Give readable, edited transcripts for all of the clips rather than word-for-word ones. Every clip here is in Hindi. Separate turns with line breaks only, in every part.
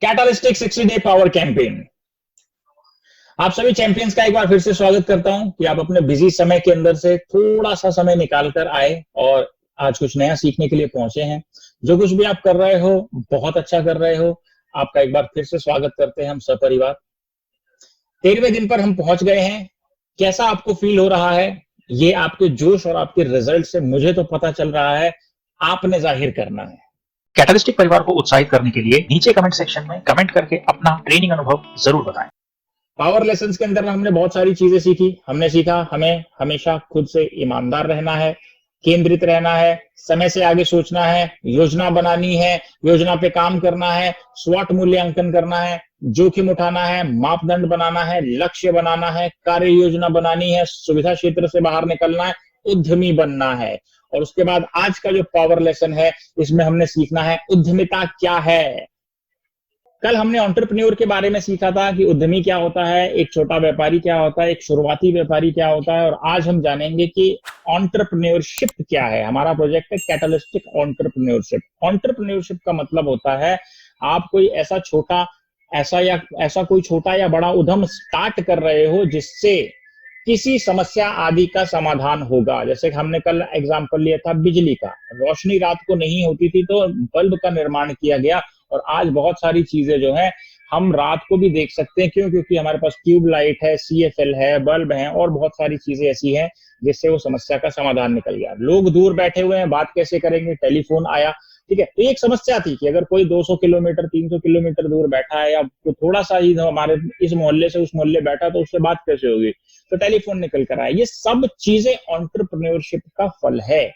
Catalytic 60 day power campaign. आप सभी चैंपियंस का एक बार फिर से स्वागत करता हूं कि आप अपने बिजी समय के अंदर से थोड़ा सा समय निकाल कर आए और आज कुछ नया सीखने के लिए पहुंचे हैं। जो कुछ भी आप कर रहे हो बहुत अच्छा कर रहे हो। आपका एक बार फिर से स्वागत करते हैं हम सपरिवार। 13वें दिन पर हम पहुंच गए हैं। कैसा आपको फील हो रहा है? ये आपके जोश और आपके रिजल्ट से मुझे तो पता चल रहा है, आपने जाहिर करना है।
कैटलिस्टिक परिवार को उत्साहित करने के लिए नीचे कमेंट सेक्शन में कमेंट करके अपना ट्रेनिंग अनुभव जरूर बताएं।
पावर लेसन्स के अंदर हमने बहुत सारी चीजें सीखी। हमने सीखा हमें हमेशा खुद से ईमानदार रहना है, केंद्रित रहना है, समय से आगे सोचना है, योजना बनानी है, योजना पे काम करना है, स्वॉट मूल्यांकन करना है, जोखिम उठाना है, मापदंड बनाना है, लक्ष्य बनाना है, कार्य योजना बनानी है, सुविधा क्षेत्र से बाहर निकलना है, उद्यमी बनना है। और उसके बाद आज का जो पावर लेसन है, इसमें हमने सीखना है उद्यमिता क्या है। कल हमने एंटरप्रेन्योर के बारे में सीखा था कि उद्यमी क्या होता है, एक छोटा व्यापारी क्या होता है, एक शुरुआती व्यापारी क्या होता है। और आज हम जानेंगे कि एंटरप्रेन्योरशिप क्या है। हमारा प्रोजेक्ट है कैटलिस्टिक एंटरप्रेन्योरशिप। एंटरप्रेन्योरशिप का मतलब होता है आप कोई ऐसा कोई छोटा या बड़ा उद्यम स्टार्ट कर रहे हो जिससे किसी समस्या आदि का समाधान होगा। जैसे हमने कल एग्जांपल लिया था बिजली का। रोशनी रात को नहीं होती थी तो बल्ब का निर्माण किया गया। और आज बहुत सारी चीजें जो है हम रात को भी देख सकते हैं। क्यों? क्योंकि हमारे पास ट्यूब लाइट है, CFL है, बल्ब है और बहुत सारी चीजें ऐसी हैं जिससे वो समस्या का समाधान निकल गया। लोग दूर बैठे हुए हैं, बात कैसे करेंगे? टेलीफोन आया, ठीक है। तो एक समस्या थी कि अगर कोई 200 किलोमीटर 300 किलोमीटर दूर बैठा है या तो थोड़ा सा ही हमारे इस मोहल्ले से उस मोहल्ले बैठा, तो उससे बात कैसे होगी? तो टेलीफोन निकल कर आया। ये सब चीजें एंटरप्रेन्योरशिप का फल है।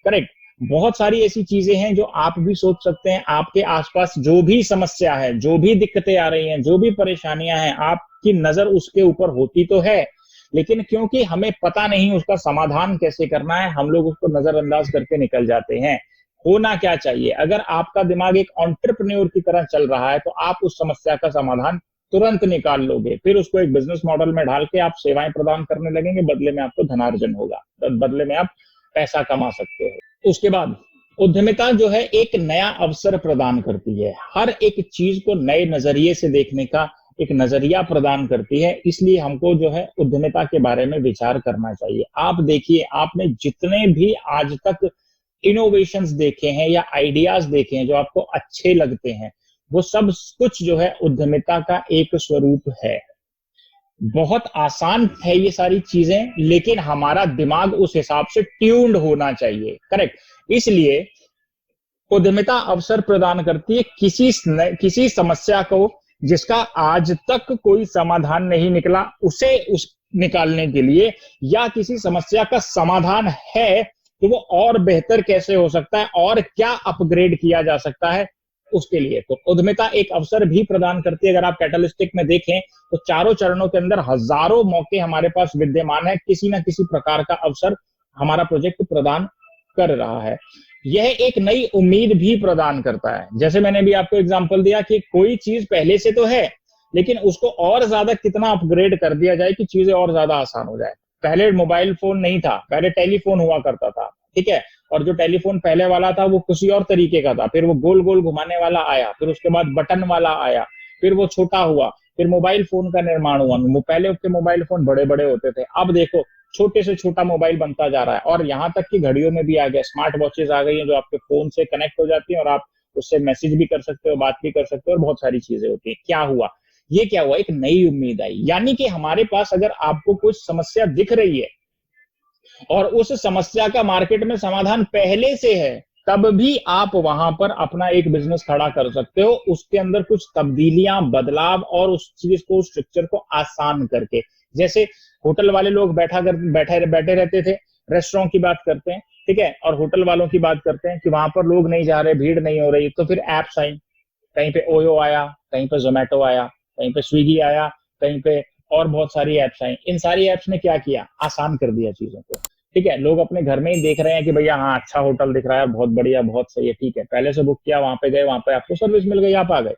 करेक्ट। बहुत सारी ऐसी चीजें हैं जो आप भी सोच सकते हैं। आपके आसपास जो भी समस्या है, जो भी दिक्कतें आ रही हैं, जो भी परेशानियां हैं, आपकी नजर उसके ऊपर होती तो है, लेकिन क्योंकि हमें पता नहीं उसका समाधान कैसे करना है, हम लोग उसको नजरअंदाज करके निकल जाते हैं। होना क्या चाहिए? अगर आपका दिमाग एक एंटरप्रेन्योर की तरह चल रहा है तो आप उस समस्या का समाधान तुरंत निकाल लोगे। फिर उसको एक बिजनेस मॉडल में ढाल के आप सेवाएं प्रदान करने लगेंगे। बदले में आपको धनार्जन होगा, बदले में आप पैसा कमा सकते हो। उसके बाद उद्यमिता जो है एक नया अवसर प्रदान करती है। हर एक चीज को नए नजरिए से देखने का एक नजरिया प्रदान करती है। इसलिए हमको जो है उद्यमिता के बारे में विचार करना चाहिए। आप देखिए, आपने जितने भी आज तक इनोवेशंस देखे हैं या आइडियाज देखे हैं जो आपको अच्छे लगते हैं, वो सब कुछ जो है उद्यमिता का एक स्वरूप है। बहुत आसान है ये सारी चीजें, लेकिन हमारा दिमाग उस हिसाब से ट्यून्ड होना चाहिए। करेक्ट। इसलिए उद्यमिता अवसर प्रदान करती है किसी समस्या को जिसका आज तक कोई समाधान नहीं निकला, उसे निकालने के लिए, या किसी समस्या का समाधान है तो वो और बेहतर कैसे हो सकता है और क्या अपग्रेड किया जा सकता है उसके लिए। तो उद्यमिता एक अवसर भी प्रदान करती है। अगर आप कैटलिस्टिक में देखें तो चारों चरणों के अंदर हजारों मौके हमारे पास विद्यमान है। किसी ना किसी प्रकार का अवसर हमारा प्रोजेक्ट प्रदान कर रहा है। यह एक नई उम्मीद भी प्रदान करता है। जैसे मैंने भी आपको एग्जांपल दिया कि कोई चीज पहले से तो है, लेकिन उसको और ज्यादा कितना अपग्रेड कर दिया जाए कि चीजें और ज्यादा आसान हो जाए। पहले मोबाइल फोन नहीं था, पहले टेलीफोन हुआ करता था, ठीक है। और जो टेलीफोन पहले वाला था वो किसी और तरीके का था। फिर वो गोल गोल घुमाने वाला आया, फिर उसके बाद बटन वाला आया, फिर वो छोटा हुआ, फिर मोबाइल फोन का निर्माण हुआ। पहले के मोबाइल फोन बड़े बड़े होते थे, अब देखो छोटे से छोटा मोबाइल बनता जा रहा है। और यहाँ तक कि घड़ियों में भी आ गया, स्मार्ट वॉचेस आ गई हैं जो आपके फोन से कनेक्ट हो जाती हैं और आप उससे मैसेज भी कर सकते हो, बात भी कर सकते हो और बहुत सारी चीजें होती है। क्या हुआ? ये क्या हुआ? एक नई उम्मीद आई। यानी कि हमारे पास अगर आपको कुछ समस्या दिख रही है और उस समस्या का मार्केट में समाधान पहले से है, तब भी आप वहां पर अपना एक बिजनेस खड़ा कर सकते हो, उसके अंदर कुछ तब्दीलियां, बदलाव और उस चीज को, स्ट्रक्चर को आसान करके। जैसे होटल वाले लोग बैठे रहते थे, रेस्टोरेंट की बात करते हैं, ठीक है, और होटल वालों की बात करते हैं कि वहां पर लोग नहीं जा रहे, भीड़ नहीं हो रही, तो फिर एप्स आई। कहीं पे ओयो आया, कहीं पे जोमेटो आया, कहीं पे स्विगी आया, कहीं पे और बहुत सारी एप्स आई। इन सारी एप्स ने क्या किया? आसान कर दिया चीजों को, ठीक है। लोग अपने घर में ही देख रहे हैं कि भैया हाँ अच्छा होटल दिख रहा है, बहुत बढ़िया, बहुत सही है, ठीक है, पहले से बुक किया, वहां पे गए, वहां पे आपको सर्विस मिल गई, आप आ गए।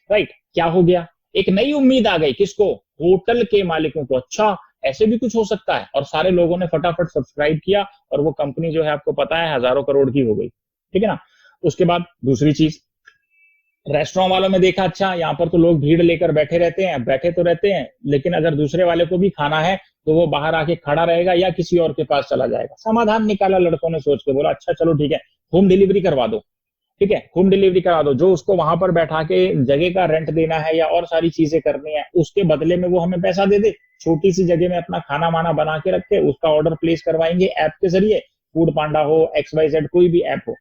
राइट। क्या हो गया? एक नई उम्मीद आ गई। किसको? होटल के मालिकों को। अच्छा, ऐसे भी कुछ हो सकता है। और सारे लोगों ने फटाफट सब्सक्राइब किया और वो कंपनी जो है आपको पता है हजारों करोड़ की हो गई, ठीक है ना। उसके बाद दूसरी चीज, रेस्टोरेंट वालों में देखा, अच्छा यहाँ पर तो लोग भीड़ लेकर बैठे रहते हैं, बैठे तो रहते हैं, लेकिन अगर दूसरे वाले को भी खाना है तो वो बाहर आके खड़ा रहेगा या किसी और के पास चला जाएगा। समाधान निकाला लड़कों ने सोच के, बोला अच्छा चलो ठीक है, होम डिलीवरी करवा दो। ठीक है, होम डिलीवरी करा दो, जो उसको वहां पर बैठा के जगह का रेंट देना है या और सारी चीजें करनी है, उसके बदले में वो हमें पैसा दे दे। छोटी सी जगह में अपना खाना वाना बना के रखे, उसका ऑर्डर प्लेस करवाएंगे ऐप के जरिए, फूड पांडा हो, XYZ कोई भी ऐप हो।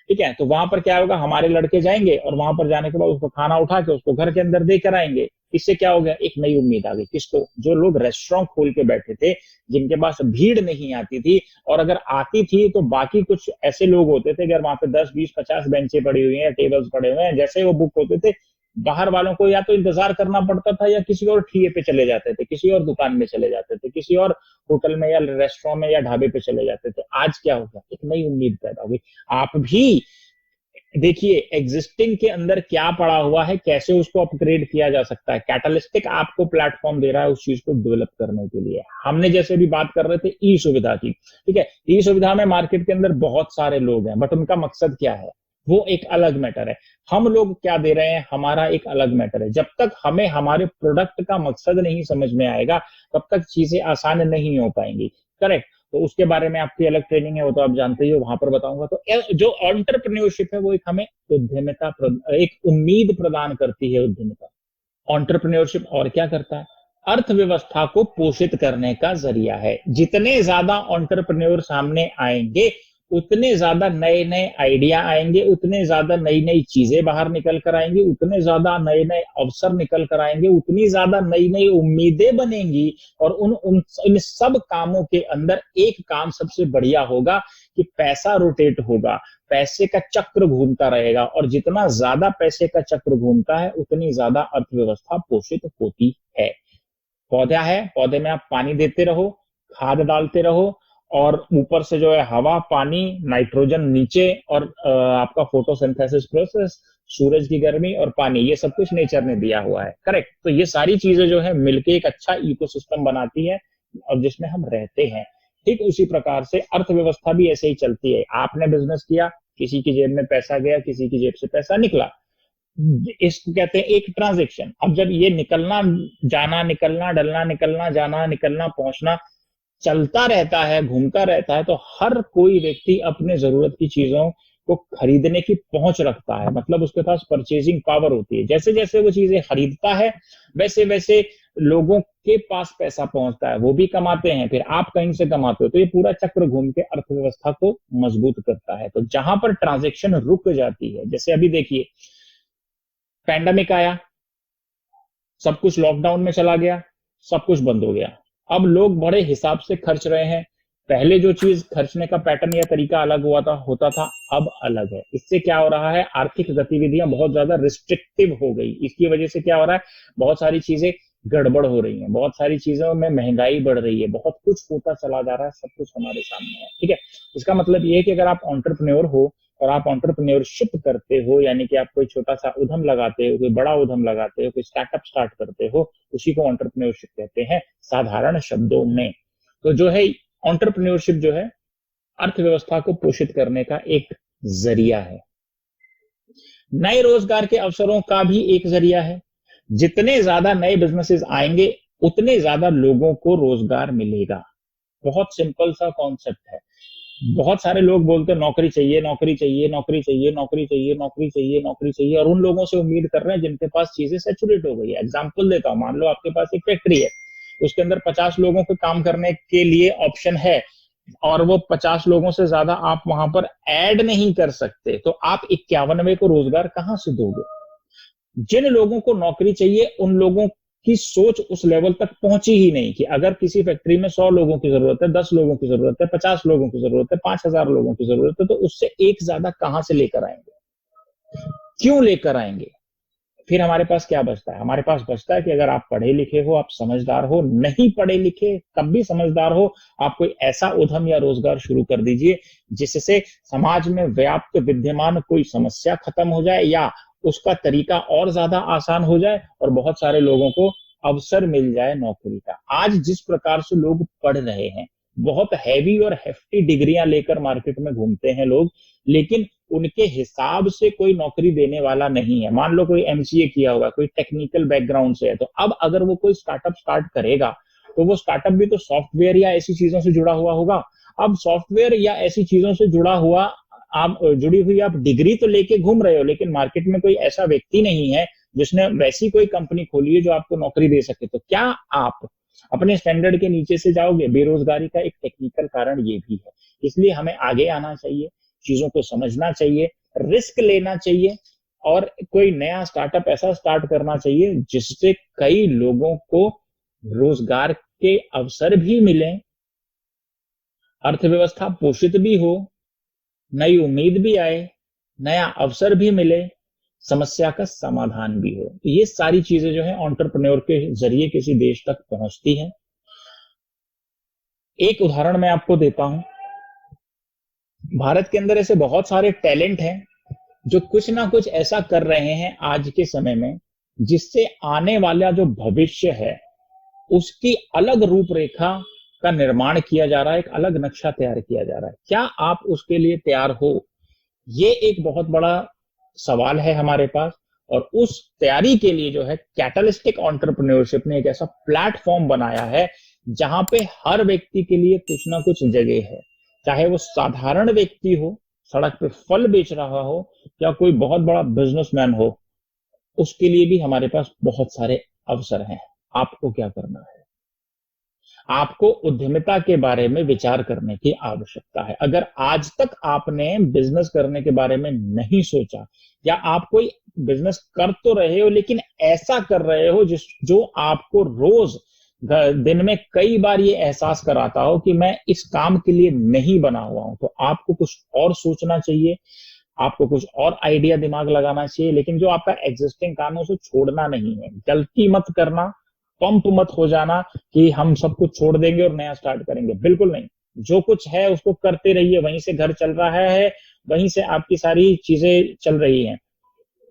ठीक है, तो वहां पर क्या होगा, हमारे लड़के जाएंगे और वहां पर जाने के बाद उसको खाना उठा के उसको घर के अंदर देकर आएंगे। इससे क्या हो गया, एक नई उम्मीद आ गई। किसको? जो लोग रेस्टोरेंट खोल के बैठे थे, जिनके पास भीड़ नहीं आती थी, और अगर आती थी तो बाकी कुछ ऐसे लोग होते थे, अगर वहां पे 10 20 50 बेंचें पड़ी हुई हैं, टेबल्स पड़े हुए हैं, जैसे वो बुक होते थे, बाहर वालों को या तो इंतजार करना पड़ता था या किसी और ठिए पे चले जाते थे, किसी और दुकान में चले जाते थे, किसी और होटल में या रेस्टोरेंट में या ढाबे पे चले जाते थे। आज क्या हो गया, एक नई उम्मीद पैदा हो गई। आप भी देखिए एग्जिस्टिंग के अंदर क्या पड़ा हुआ है, कैसे उसको अपग्रेड किया जा सकता है। कैटलिस्टिक आपको प्लेटफॉर्म दे रहा है उस चीज को डेवलप करने के लिए। हमने जैसे भी बात कर रहे थे ई सुविधा की, ठीक है, ई सुविधा में मार्केट के अंदर बहुत सारे लोग हैं, बट उनका मकसद क्या है, वो एक अलग मैटर है। हम लोग क्या दे रहे हैं, हमारा एक अलग मैटर है। जब तक हमें हमारे प्रोडक्ट का मकसद नहीं समझ में आएगा, तब तक चीजें आसान नहीं हो पाएंगी। करेक्ट? तो उसके बारे में आपकी अलग ट्रेनिंग है, वो तो आप जानते ही हो, वहां पर बताऊंगा। तो जो एंटरप्रेन्योरशिप है वो एक हमें उद्यमिता, एक उम्मीद प्रदान करती है उद्यमिता। एंटरप्रेन्योरशिप और क्या करता है, अर्थव्यवस्था को पोषित करने का जरिया है। जितने ज्यादा एंटरप्रेन्योर सामने आएंगे, उतने ज्यादा नए नए आइडिया आएंगे, उतने ज्यादा नई नई चीजें बाहर निकल कर आएंगी, उतने ज्यादा नए नए अवसर निकल कर आएंगे, उतनी ज्यादा नई नई उम्मीदें बनेंगी। और इन सब कामों के अंदर एक काम सबसे बढ़िया होगा कि पैसा रोटेट होगा, पैसे का चक्र घूमता रहेगा, और जितना ज्यादा पैसे का चक्र घूमता है, उतनी ज्यादा अर्थव्यवस्था पोषित होती है। पौधा है, पौधे में आप पानी देते रहो, खाद डालते रहो, और ऊपर से जो है हवा, पानी, नाइट्रोजन नीचे, और आपका फोटोसिंथेसिस प्रोसेस, सूरज की गर्मी और पानी, ये सब कुछ नेचर ने दिया हुआ है। करेक्ट? तो ये सारी चीजें जो है मिलके एक अच्छा इकोसिस्टम बनाती है, और जिसमें हम रहते हैं। ठीक उसी प्रकार से अर्थव्यवस्था भी ऐसे ही चलती है। आपने बिजनेस किया, किसी की जेब में पैसा गया, किसी की जेब से पैसा निकला, इसको कहते हैं एक ट्रांजेक्शन। अब जब ये निकलना जाना, निकलना डलना, निकलना जाना, निकलना पहुंचना चलता रहता है, घूमता रहता है, तो हर कोई व्यक्ति अपने जरूरत की चीजों को खरीदने की पहुंच रखता है। मतलब उसके पास परचेजिंग पावर होती है। जैसे जैसे वो चीजें खरीदता है, वैसे वैसे लोगों के पास पैसा पहुंचता है, वो भी कमाते हैं, फिर आप कहीं से कमाते हो, तो ये पूरा चक्र घूम के अर्थव्यवस्था को मजबूत करता है। तो जहां पर ट्रांजेक्शन रुक जाती है, जैसे अभी देखिए पैंडेमिक आया, सब कुछ लॉकडाउन में चला गया, सब कुछ बंद हो गया। अब लोग बड़े हिसाब से खर्च रहे हैं। पहले जो चीज खर्चने का पैटर्न या तरीका अलग हुआ था, होता था, अब अलग है। इससे क्या हो रहा है, आर्थिक गतिविधियां बहुत ज्यादा रिस्ट्रिक्टिव हो गई। इसकी वजह से क्या हो रहा है, बहुत सारी चीजें गड़बड़ हो रही हैं, बहुत सारी चीजों में महंगाई बढ़ रही है, बहुत कुछ होता चला जा रहा है, सब कुछ हमारे सामने है। ठीक है, इसका मतलब ये है कि अगर आप एंटरप्रेन्योर हो और आप एंटरप्रेन्योरशिप करते हो, यानी कि आप कोई छोटा सा उद्यम लगाते हो, कोई बड़ा उद्यम लगाते हो, कोई स्टार्टअप स्टार्ट करते हो, उसी को एंटरप्रेन्योरशिप कहते हैं साधारण शब्दों में। तो जो है एंटरप्रेन्योरशिप जो है अर्थव्यवस्था को पोषित करने का एक जरिया है, नए रोजगार के अवसरों का भी एक जरिया है। जितने ज्यादा नए बिजनेसेस आएंगे, उतने ज्यादा लोगों को रोजगार मिलेगा। बहुत सिंपल सा कॉन्सेप्ट है। बहुत सारे लोग बोलते हैं नौकरी चाहिए, नौकरी चाहिए, नौकरी चाहिए, नौकरी चाहिए, नौकरी चाहिए, नौकरी चाहिए, और उन लोगों से उम्मीद कर रहे हैं जिनके पास चीजें सैचुरेट हो गई है। एग्जांपल देता हूं, मान लो आपके पास एक फैक्ट्री है, उसके अंदर 50 लोगों को काम करने के लिए ऑप्शन है, और वो 50 लोगों से ज्यादा आप वहां पर ऐड नहीं कर सकते, तो आप 51वें को रोजगार कहां से दोगे? जिन लोगों को नौकरी चाहिए, उन लोगों की सोच उस लेवल तक पहुंची ही नहीं कि अगर किसी फैक्ट्री में 100 लोगों की जरूरत है, 10 लोगों की जरूरत है, 50 लोगों की जरूरत है, 5000 लोगों की जरूरत है, तो उससे एक ज्यादा कहां से लेकर आएंगे, क्यों लेकर आएंगे? फिर हमारे पास क्या बचता है? हमारे पास बचता है कि अगर आप पढ़े लिखे हो, आप समझदार हो, नहीं पढ़े लिखे तब भी समझदार हो, आप कोई ऐसा उद्यम या रोजगार शुरू कर दीजिए जिससे समाज में व्याप्त विद्यमान कोई समस्या खत्म हो जाए, या उसका तरीका और ज्यादा आसान हो जाए, और बहुत सारे लोगों को अवसर मिल जाए नौकरी का। आज जिस प्रकार से लोग पढ़ रहे हैं, बहुत हैवी और हेफ्टी डिग्रियां लेकर मार्केट में घूमते हैं लोग, लेकिन उनके हिसाब से कोई नौकरी देने वाला नहीं है। मान लो कोई एमसीए किया होगा, कोई टेक्निकल बैकग्राउंड से है, तो अब अगर वो कोई स्टार्टअप स्टार्ट करेगा तो वो स्टार्टअप भी तो सॉफ्टवेयर या ऐसी चीजों से जुड़ा हुआ होगा। अब सॉफ्टवेयर या ऐसी चीजों से जुड़ा हुआ आप जुड़ी हुई आप डिग्री तो लेके घूम रहे हो, लेकिन मार्केट में कोई ऐसा व्यक्ति नहीं है जिसने वैसी कोई कंपनी खोली है जो आपको नौकरी दे सके। तो क्या आप अपने स्टैंडर्ड के नीचे से जाओगे? बेरोजगारी का एक टेक्निकल कारण ये भी है। इसलिए हमें आगे आना चाहिए, चीजों को समझना चाहिए, रिस्क लेना चाहिए और कोई नया स्टार्टअप ऐसा स्टार्ट करना चाहिए जिससे कई लोगों को रोजगार के अवसर भी मिले, अर्थव्यवस्था पोषित भी हो, नई उम्मीद भी आए, नया अवसर भी मिले, समस्या का समाधान भी हो। ये सारी चीजें जो है एंटरप्रेन्योर के जरिए किसी देश तक पहुंचती हैं। एक उदाहरण मैं आपको देता हूं। भारत के अंदर ऐसे बहुत सारे टैलेंट हैं जो कुछ ना कुछ ऐसा कर रहे हैं आज के समय में जिससे आने वाला जो भविष्य है उसकी अलग रूपरेखा का निर्माण किया जा रहा है, एक अलग नक्शा तैयार किया जा रहा है। क्या आप उसके लिए तैयार हो? ये एक बहुत बड़ा सवाल है हमारे पास। और उस तैयारी के लिए जो है कैटलिस्टिक एंटरप्रेन्योरशिप ने एक ऐसा प्लेटफॉर्म बनाया है जहां पे हर व्यक्ति के लिए कुछ ना कुछ जगह है, चाहे वो साधारण व्यक्ति हो, सड़क पे फल बेच रहा हो, या कोई बहुत बड़ा बिजनेसमैन हो, उसके लिए भी हमारे पास बहुत सारे अवसर हैं। आपको क्या करना है? आपको उद्यमिता के बारे में विचार करने की आवश्यकता है। अगर आज तक आपने बिजनेस करने के बारे में नहीं सोचा, या आप कोई बिजनेस कर तो रहे हो लेकिन ऐसा कर रहे हो जो आपको रोज दिन में कई बार ये एहसास कराता हो कि मैं इस काम के लिए नहीं बना हुआ हूं, तो आपको कुछ और सोचना चाहिए, आपको कुछ और आइडिया दिमाग लगाना चाहिए। लेकिन जो आपका एग्जिस्टिंग काम है उसे छोड़ना नहीं है। गलती मत करना, पंप मत हो जाना कि हम सब कुछ छोड़ देंगे और नया स्टार्ट करेंगे, बिल्कुल नहीं। जो कुछ है उसको करते रहिए, वहीं से घर चल रहा है, वहीं से आपकी सारी चीजें चल रही हैं,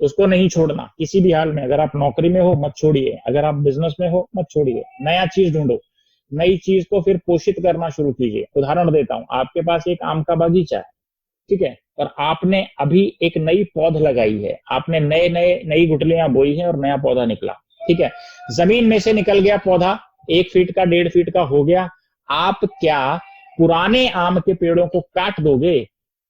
उसको नहीं छोड़ना किसी भी हाल में। अगर आप नौकरी में हो मत छोड़िए, अगर आप बिजनेस में हो मत छोड़िए, नया चीज ढूंढो, नई चीज को फिर पोषित करना शुरू कीजिए। उदाहरण देता हूं, आपके पास एक आम का बगीचा है, ठीक है, और आपने अभी एक नई पौध लगाई है, आपने नई गुठलियां बोई है और नया पौधा निकला, ठीक है, जमीन में से निकल गया पौधा, 1 फीट का 1.5 फीट का हो गया। आप क्या पुराने आम के पेड़ों को काट दोगे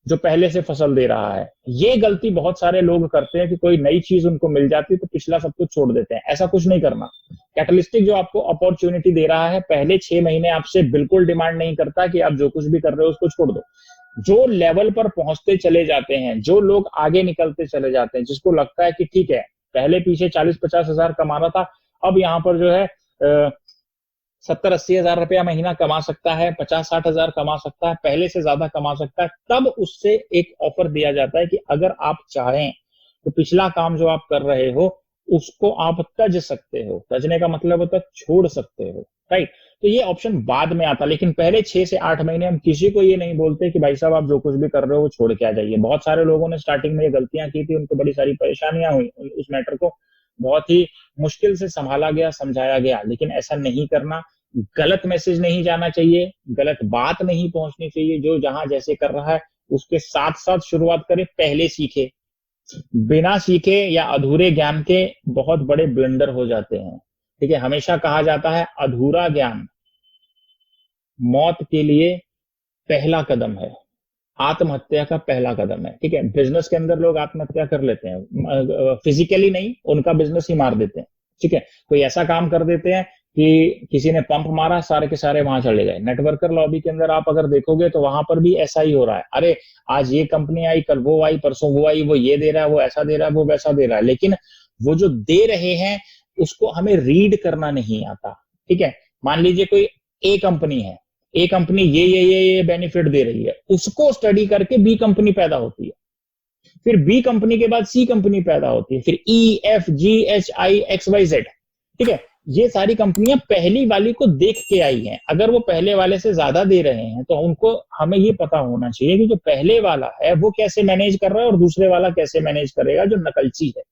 जो पहले से फसल दे रहा है? ये गलती बहुत सारे लोग करते हैं कि कोई नई चीज उनको मिल जाती है तो पिछला सब कुछ छोड़ देते हैं। ऐसा कुछ नहीं करना। कैटलिस्टिक जो आपको अपॉर्चुनिटी दे रहा है, पहले 6 महीने आपसे बिल्कुल डिमांड नहीं करता कि आप जो कुछ भी कर रहे हो उसको छोड़ दो। जो लेवल पर पहुंचते चले जाते हैं, जो लोग आगे निकलते चले जाते हैं, जिसको लगता है कि ठीक है पहले पीछे 40-50 हजार कमा रहा था, अब यहाँ पर जो है 70-80 हजार रुपया महीना कमा सकता है, 50-60 हजार कमा सकता है, पहले से ज्यादा कमा सकता है, तब उससे एक ऑफर दिया जाता है कि अगर आप चाहें तो पिछला काम जो आप कर रहे हो उसको आप तज सकते हो। तजने का मतलब होता है छोड़ सकते हो, राइट? तो ये ऑप्शन बाद में आता, लेकिन पहले 6 से 8 महीने हम किसी को ये नहीं बोलते कि भाई साहब आप जो कुछ भी कर रहे हो वो छोड़ के आ जाइए। बहुत सारे लोगों ने स्टार्टिंग में ये गलतियां की थी, उनको बड़ी सारी परेशानियां हुई, उस मैटर को बहुत ही मुश्किल से संभाला गया, समझाया गया, लेकिन ऐसा नहीं करना। गलत मैसेज नहीं जाना चाहिए, गलत बात नहीं पहुंचनी चाहिए। जो जहां जैसे कर रहा है उसके साथ साथ शुरुआत करे, पहले सीखे। बिना सीखे या अधूरे ज्ञान के बहुत बड़े ब्लंडर हो जाते हैं, ठीक है। हमेशा कहा जाता है अधूरा ज्ञान मौत के लिए पहला कदम है, आत्महत्या का पहला कदम है, ठीक है। बिजनेस के अंदर लोग आत्महत्या कर लेते हैं, फिजिकली नहीं, उनका बिजनेस ही मार देते हैं, ठीक है। कोई ऐसा काम कर देते हैं कि किसी ने पंप मारा, सारे के सारे वहां चले गए। नेटवर्कर लॉबी के अंदर आप अगर देखोगे तो वहां पर भी ऐसा ही हो रहा है। अरे आज ये कंपनी आई, कल वो आई, परसों वो आई, वो ये दे रहा है, वो ऐसा दे रहा है, वो वैसा दे रहा है, लेकिन वो जो दे रहे हैं उसको हमें रीड करना नहीं आता, ठीक है। मान लीजिए कोई ए कंपनी है, ए कंपनी ये बेनिफिट दे रही है, उसको स्टडी करके बी कंपनी पैदा होती है, फिर बी कंपनी के बाद सी कंपनी पैदा होती है, फिर E F G H I X Y Z, ठीक है। ये सारी कंपनियां पहली वाली को देख के आई हैं। अगर वो पहले वाले से ज्यादा दे रहे हैं तो उनको हमें ये पता होना चाहिए कि जो पहले वाला है वो कैसे मैनेज कर रहा है और दूसरे वाला कैसे मैनेज करेगा जो नकलची है,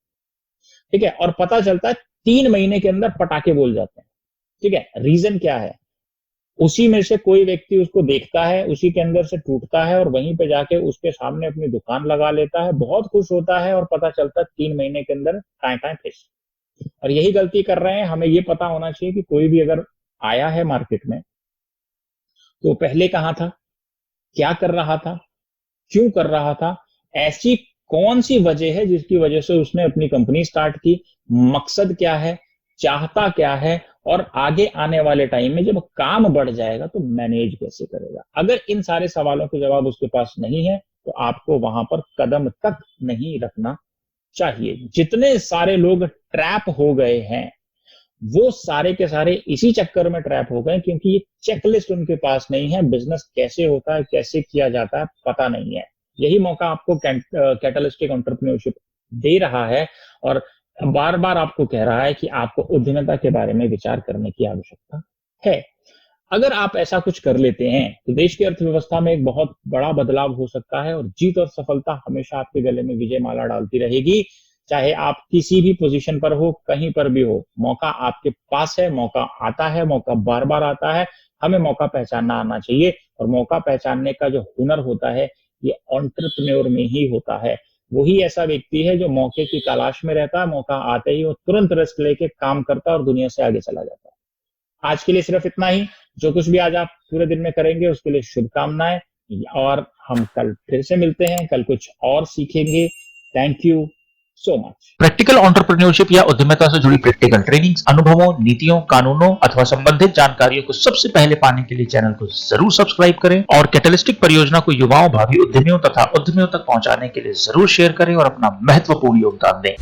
ठीक है। और पता चलता है 3 महीने के अंदर पटाखे बोल जाते हैं, ठीक है। रीजन क्या है? उसी में से कोई व्यक्ति उसको देखता है, उसी के अंदर से टूटता है और वहीं पे जाके उसके सामने अपनी दुकान लगा लेता है, बहुत खुश होता है और पता चलता है 3 महीने के अंदर टाएं-टाएं फिश। और यही गलती कर रहे हैं। हमें ये पता होना चाहिए कि कोई भी अगर आया है मार्केट में, तो पहले कहाँ था, क्या कर रहा था, क्यों कर रहा था, ऐसी कौन-सी वजह है जिसकी वजह से उसने अपनी कंपनी स्टार्ट की, मकसद क्या है, चाहता क्या है और आगे आने वाले टाइम में जब काम बढ़ जाएगा तो मैनेज कैसे करेगा। अगर इन सारे सवालों के जवाब उसके पास नहीं है, तो आपको वहां पर कदम तक नहीं रखना चाहिए। जितने सारे लोग ट्रैप हो गए हैं, वो सारे के सारे इसी चक्कर में ट्रैप हो गए क्योंकि ये चेकलिस्ट उनके पास नहीं है। बिजनेस कैसे होता है, कैसे किया जाता है, पता नहीं है। यही मौका आपको कैटलिस्टिक एंटरप्रेन्योरशिप दे रहा है और बार-बार आपको कह रहा है कि आपको उद्यमिता के बारे में विचार करने की आवश्यकता है। अगर आप ऐसा कुछ कर लेते हैं, तो देश की अर्थव्यवस्था में एक बहुत बड़ा बदलाव हो सकता है और जीत और सफलता हमेशा आपके गले में विजय माला डालती रहेगी। चाहे आप किसी भी पोजीशन पर हो, कहीं पर भी हो, मौका आपके पास है, मौका आता है, मौका बार-बार आता है। हमें मौका पहचानना आना चाहिए और मौका पहचानने का जो हुनर होता है, ये एंटरप्रेन्योर में ही होता है। वही ऐसा व्यक्ति है जो मौके की तलाश में रहता है, मौका आते ही वो तुरंत रिस्क लेके काम करता है और दुनिया से आगे चला जाता है। आज के लिए सिर्फ इतना ही। जो कुछ भी आज आप पूरे दिन में करेंगे उसके लिए शुभकामनाएं और हम कल फिर से मिलते हैं, कल कुछ और सीखेंगे। Thank you so much.
Practical entrepreneurship या उद्यमिता से जुड़ी प्रैक्टिकल ट्रेनिंग्स, अनुभवों, नीतियों, कानूनों अथवा संबंधित जानकारियों को सबसे पहले पाने के लिए चैनल को जरूर सब्सक्राइब करें और कैटलिस्टिक परियोजना को युवाओं, भावी उद्यमियों तथा उद्यमियों तक पहुंचाने के लिए जरूर शेयर करें और अपना महत्वपूर्ण योगदान दें।